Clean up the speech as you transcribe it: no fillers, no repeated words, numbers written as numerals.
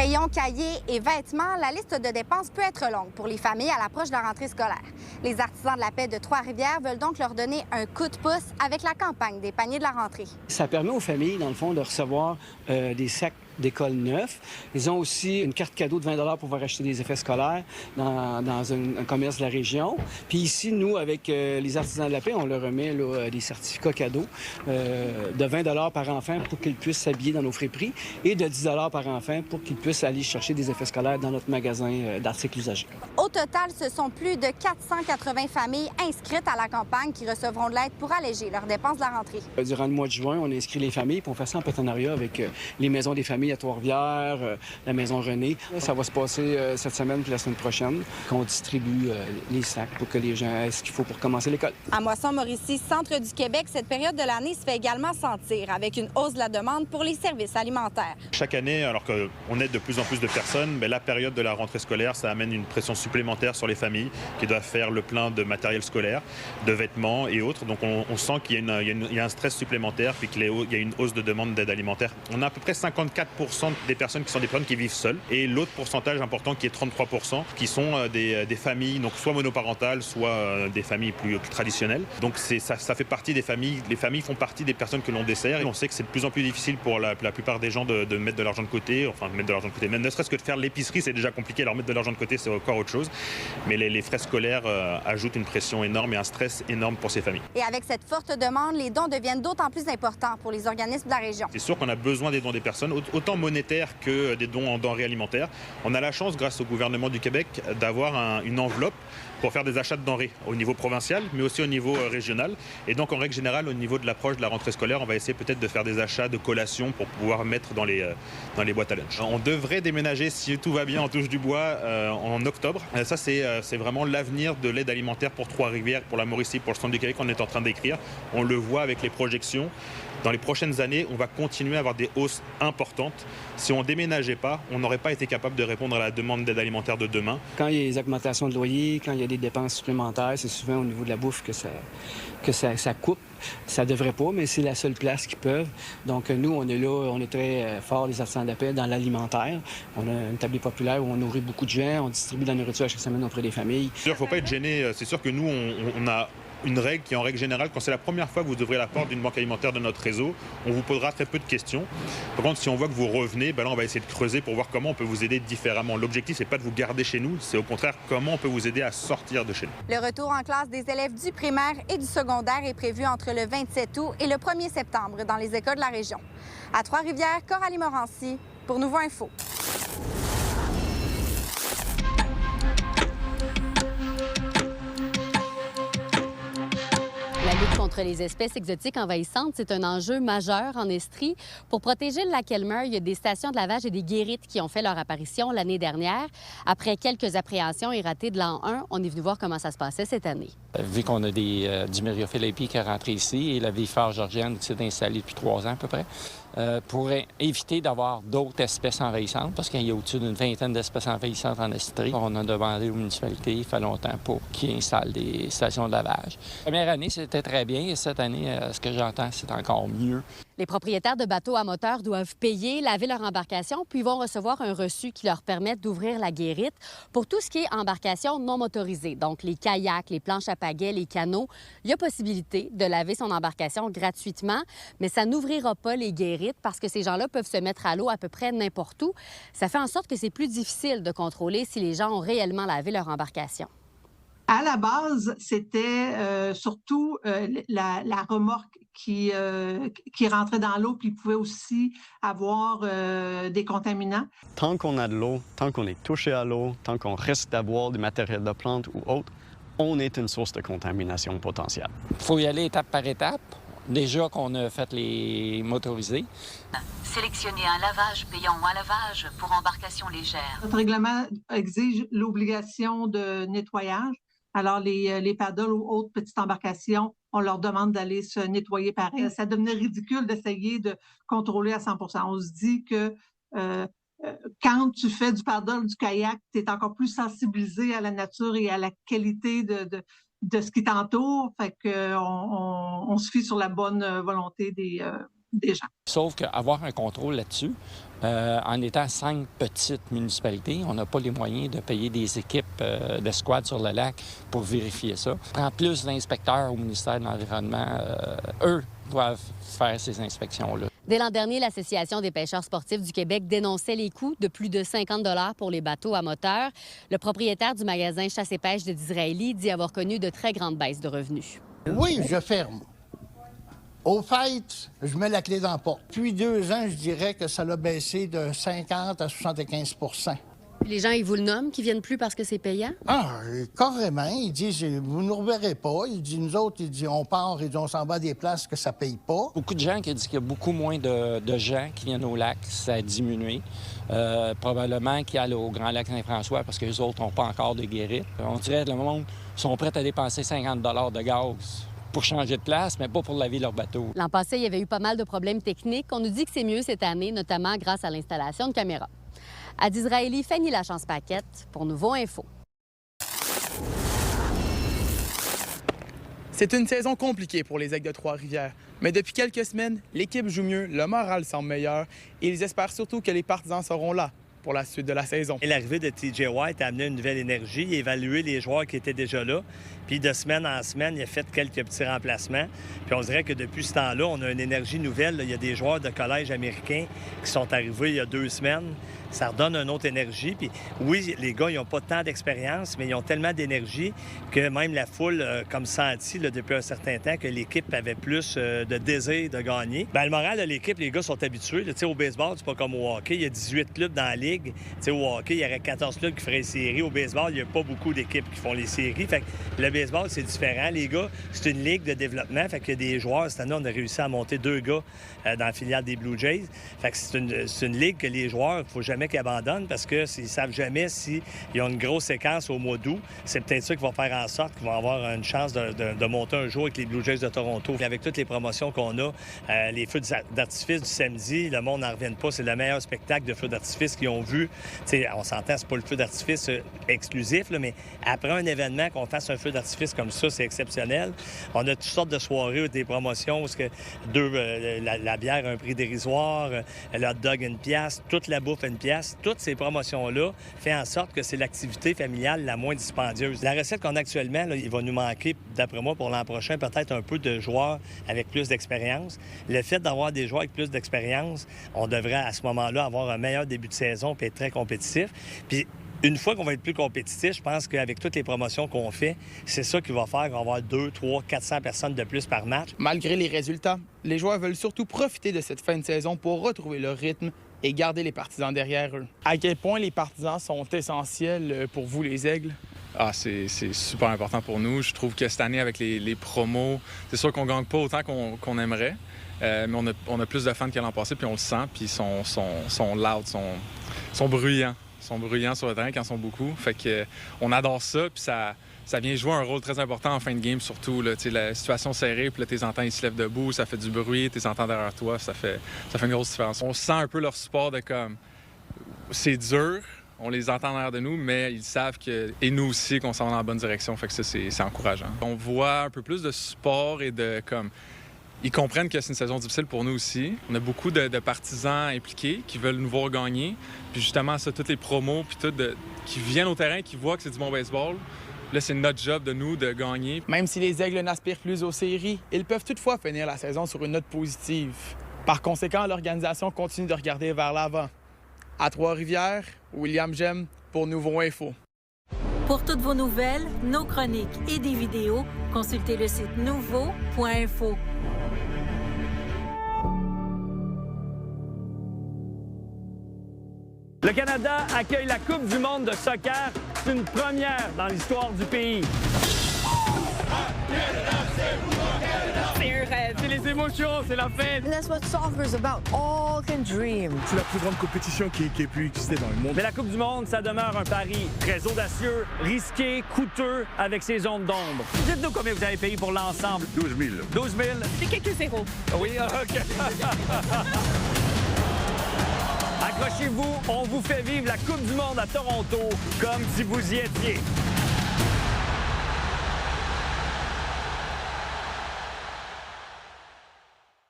Crayons, cahiers et vêtements, la liste de dépenses peut être longue pour les familles à l'approche de la rentrée scolaire. Les artisans de la paix de Trois-Rivières veulent donc leur donner un coup de pouce avec la campagne des paniers de la rentrée. Ça permet aux familles, dans le fond, de recevoir des sacs d'école neufs. Ils ont aussi une carte cadeau de 20 pour pouvoir acheter des effets scolaires dans un commerce de la région. Puis ici, nous, avec les artisans de la paix, on leur remet des certificats cadeaux de 20 par enfant pour qu'ils puissent s'habiller dans nos friperies et de 10 par enfant pour qu'ils puissent aller chercher des effets scolaires dans notre magasin d'articles usagés. Au total, ce sont plus de 480 familles inscrites à la campagne qui recevront de l'aide pour alléger leurs dépenses de la rentrée. Durant le mois de juin, on inscrit les familles, puis on fait ça en partenariat avec les maisons des familles à Trois-Rivières, la maison René. Ça va se passer cette semaine puis la semaine prochaine, qu'on distribue les sacs pour que les gens aient ce qu'il faut pour commencer l'école. À Moisson-Mauricie, centre du Québec, cette période de l'année se fait également sentir avec une hausse de la demande pour les services alimentaires. Chaque année, alors qu'on aide de plus en plus de personnes, mais la période de la rentrée scolaire, ça amène une pression supplémentaire sur les familles qui doivent faire le plein de matériel scolaire, de vêtements et autres. Donc on sent qu'il y a un stress supplémentaire puis qu'il y a une hausse de demande d'aide alimentaire. On a à peu près 54% des personnes qui sont des personnes qui vivent seules et l'autre pourcentage important qui est 33% qui sont des familles, donc soit monoparentales, soit des familles plus traditionnelles. Donc ça fait partie des familles. Les familles font partie des personnes que l'on dessert et on sait que c'est de plus en plus difficile pour la plupart des gens de mettre de l'argent de côté, mettre de l'argent de côté. Même ne serait-ce que de faire l'épicerie, c'est déjà compliqué. Alors mettre de l'argent de côté, c'est encore autre chose. Mais les frais scolaires ajoutent une pression énorme et un stress énorme pour ces familles. Et avec cette forte demande, les dons deviennent d'autant plus importants pour les organismes de la région. C'est sûr qu'on a besoin des dons des personnes, autant monétaires que des dons en denrées alimentaires. On a la chance, grâce au gouvernement du Québec, d'avoir une enveloppe pour faire des achats de denrées au niveau provincial, mais aussi au niveau régional. Et donc, en règle générale, au niveau de l'approche de la rentrée scolaire, on va essayer peut-être de faire des achats de collations pour pouvoir mettre dans les boîtes à lunch. On devrait déménager, si tout va bien, on touche du bois, en octobre. Ça, c'est vraiment l'avenir de l'aide alimentaire pour Trois-Rivières, pour la Mauricie, pour le centre du Québec qu'on est en train d'écrire. On le voit avec les projections. Dans les prochaines années, on va continuer à avoir des hausses importantes. Si on ne déménageait pas, on n'aurait pas été capable de répondre à la demande d'aide alimentaire de demain. Quand il y a des augmentations de loyer, quand il y a des dépenses supplémentaires, c'est souvent au niveau de la bouffe que ça coupe. Ça devrait pas, mais c'est la seule place qu'ils peuvent. Donc, nous, on est là, on est très forts, les artisans de la paix, dans l'alimentaire. On a une table populaire où on nourrit beaucoup de gens, on distribue de la nourriture chaque semaine auprès des familles. Il ne faut pas être gêné. C'est sûr que nous, on a une règle qui est en règle générale, quand c'est la première fois que vous ouvrez la porte d'une banque alimentaire de notre réseau, on vous posera très peu de questions. Par contre, si on voit que vous revenez, là, on va essayer de creuser pour voir comment on peut vous aider différemment. L'objectif, c'est pas de vous garder chez nous, c'est au contraire comment on peut vous aider à sortir de chez nous. Le retour en classe des élèves du primaire et du secondaire est prévu entre le 27 août et le 1er septembre dans les écoles de la région. À Trois-Rivières, Coralie Morancy pour Nouveau Info. La lutte contre les espèces exotiques envahissantes, c'est un enjeu majeur en Estrie. Pour protéger le lac Elmer, il y a des stations de lavage et des guérites qui ont fait leur apparition l'année dernière. Après quelques appréhensions et ratés de l'an 1, on est venu voir comment ça se passait cette année. Vu qu'on a du Myriophilae qui est rentré ici et la vipère georgienne qui s'est installée depuis 3 ans à peu près, pour éviter d'avoir d'autres espèces envahissantes, parce qu'il y a au-dessus d'une vingtaine d'espèces envahissantes en Estrie. On a demandé aux municipalités, il fait longtemps, pour qu'ils installent des stations de lavage. La première année, c'était très bien, et cette année, ce que j'entends, c'est encore mieux. Les propriétaires de bateaux à moteur doivent payer, laver leur embarcation, puis vont recevoir un reçu qui leur permet d'ouvrir la guérite. Pour tout ce qui est embarcation non motorisée, donc les kayaks, les planches à pagaie, les canots, il y a possibilité de laver son embarcation gratuitement, mais ça n'ouvrira pas les guérites parce que ces gens-là peuvent se mettre à l'eau à peu près n'importe où. Ça fait en sorte que c'est plus difficile de contrôler si les gens ont réellement lavé leur embarcation. À la base, c'était surtout la remorque qui rentrait dans l'eau, puis il pouvait aussi avoir des contaminants. Tant qu'on a de l'eau, tant qu'on est touché à l'eau, tant qu'on risque d'avoir du matériel de plante ou autre, on est une source de contamination potentielle. Il faut y aller étape par étape. Déjà qu'on a fait les motorisés. Sélectionner un lavage payant ou un lavage pour embarcation légère. Notre règlement exige l'obligation de nettoyage. Alors, les paddles ou autres petites embarcations, on leur demande d'aller se nettoyer pareil. Ça devenait ridicule d'essayer de contrôler à 100%. On se dit que quand tu fais du paddle, du kayak, tu es encore plus sensibilisé à la nature et à la qualité de ce qui t'entoure. Fait qu'on se fie sur la bonne volonté des gens. Sauf qu'avoir un contrôle là-dessus, en étant 5 petites municipalités, on n'a pas les moyens de payer des équipes d'escouade sur le lac pour vérifier ça. En plus d'inspecteurs au ministère de l'Environnement, eux doivent faire ces inspections-là. Dès l'an dernier, l'Association des pêcheurs sportifs du Québec dénonçait les coûts de plus de 50 $ pour les bateaux à moteur. Le propriétaire du magasin Chasse et pêche de Disraeli dit avoir connu de très grandes baisses de revenus. Oui, je ferme. Au fait, je mets la clé dans la porte. Depuis 2 ans, je dirais que ça l'a baissé de 50 à 75 %. Les gens, ils vous le nomment, qui viennent plus parce que c'est payant? Ah, carrément. Ils disent, vous ne nous reverrez pas. Ils disent, nous autres, ils disent, on part, ils disent, on s'en va à des places que ça paye pas. Beaucoup de gens qui disent qu'il y a beaucoup moins de gens qui viennent au lac, ça a diminué. Probablement qu'ils allent au Grand Lac Saint-François parce que les autres n'ont pas encore de guérite. On dirait que le monde sont prêts à dépenser 50 $ de gaz pour changer de place, mais pas pour laver leur bateau. L'an passé, il y avait eu pas mal de problèmes techniques. On nous dit que c'est mieux cette année, notamment grâce à l'installation de caméras. À Disraeli, Fanny Lachance-Paquette pour Nouveau Info. C'est une saison compliquée pour les Aigles de Trois-Rivières. Mais depuis quelques semaines, l'équipe joue mieux, le moral semble meilleur et ils espèrent surtout que les partisans seront là pour la suite de la saison. Et l'arrivée de TJ White a amené une nouvelle énergie, évalué les joueurs qui étaient déjà là. Puis de semaine en semaine, il a fait quelques petits remplacements. Puis on dirait que depuis ce temps-là, on a une énergie nouvelle. Il y a des joueurs de collège américains qui sont arrivés il y a 2 semaines. Ça redonne une autre énergie. Puis oui, les gars, ils n'ont pas tant d'expérience, mais ils ont tellement d'énergie que même la foule a comme senti là, depuis un certain temps que l'équipe avait plus de désir de gagner. Bien, le moral de l'équipe, les gars sont habitués. Là, au baseball, c'est pas comme au hockey. Il y a 18 clubs dans la ligue. Au hockey, il y aurait 14 clubs qui feraient les séries. Au baseball, il n'y a pas beaucoup d'équipes qui font les séries. Fait que le baseball, c'est différent. Les gars, c'est une ligue de développement. Fait qu'il y a des joueurs. Cette année, on a réussi à monter 2 gars dans la filiale des Blue Jays. Fait que c'est une ligue que les joueurs, il ne faut jamais qu'ils abandonnent parce qu'ils ne savent jamais s'ils ont une grosse séquence au mois d'août. C'est peut-être ça qui va faire en sorte qu'ils vont avoir une chance de monter un jour avec les Blue Jays de Toronto. Et avec toutes les promotions qu'on a, les feux d'artifice du samedi, le monde n'en revient pas. C'est le meilleur spectacle de feux d'artifice qu'ils ont vu. T'sais, on s'entend, c'est pas le feu d'artifice exclusif, là, mais après un événement, qu'on fasse un feu d'artifice comme ça, c'est exceptionnel. On a toutes sortes de soirées, des promotions où la bière a un prix dérisoire, le hot dog 1 piastre, toute la bouffe 1 piastre. Toutes ces promotions-là font en sorte que c'est l'activité familiale la moins dispendieuse. La recette qu'on a actuellement, là, il va nous manquer, d'après moi, pour l'an prochain, peut-être un peu de joueurs avec plus d'expérience. Le fait d'avoir des joueurs avec plus d'expérience, on devrait à ce moment-là avoir un meilleur début de saison et être très compétitif. Puis une fois qu'on va être plus compétitif, je pense qu'avec toutes les promotions qu'on fait, c'est ça qui va faire qu'on va avoir 200, 300, 400 personnes de plus par match. Malgré les résultats, les joueurs veulent surtout profiter de cette fin de saison pour retrouver leur rythme et garder les partisans derrière eux. À quel point les partisans sont essentiels pour vous, les Aigles? Ah, c'est super important pour nous. Je trouve que cette année, avec les promos, c'est sûr qu'on ne gagne pas autant qu'on aimerait, mais on a plus de fans qu'à l'an passé, puis on le sent, puis ils sont loud, sont bruyants. Ils sont bruyants sur le terrain quand ils sont beaucoup. Fait que on adore ça, puis ça vient jouer un rôle très important en fin de game, surtout. Là, la situation serrée, puis là, tes entends, ils se lèvent debout, ça fait du bruit, tes entends derrière toi, ça fait une grosse différence. On sent un peu leur support de comme... C'est dur, on les entend derrière de nous, mais ils savent que... Et nous aussi, qu'on s'en va dans la bonne direction, fait que ça, c'est encourageant. On voit un peu plus de support et de comme... Ils comprennent que c'est une saison difficile pour nous aussi. On a beaucoup de partisans impliqués qui veulent nous voir gagner. Puis justement, ça, toutes les promos, puis tout, qui viennent au terrain, qui voient que c'est du bon baseball. Là, c'est notre job de nous de gagner. Même si les Aigles n'aspirent plus aux séries, ils peuvent toutefois finir la saison sur une note positive. Par conséquent, l'organisation continue de regarder vers l'avant. À Trois-Rivières, William Gem pour Nouveau Info. Pour toutes vos nouvelles, nos chroniques et des vidéos, consultez le site nouveau.info. Le Canada accueille la Coupe du monde de soccer. C'est une première dans l'histoire du pays. C'est un rêve. C'est les émotions, c'est la fête. And that's what soccer's about. All can dream. C'est la plus grande compétition qui ait pu exister dans le monde. Mais la Coupe du monde, ça demeure un pari très audacieux, risqué, coûteux, avec ses zones d'ombre. Dites-nous combien vous avez payé pour l'ensemble. 12 000. 12 000? C'est quelques zéros. Oui, OK. Accrochez-vous, on vous fait vivre la Coupe du monde à Toronto comme si vous y étiez.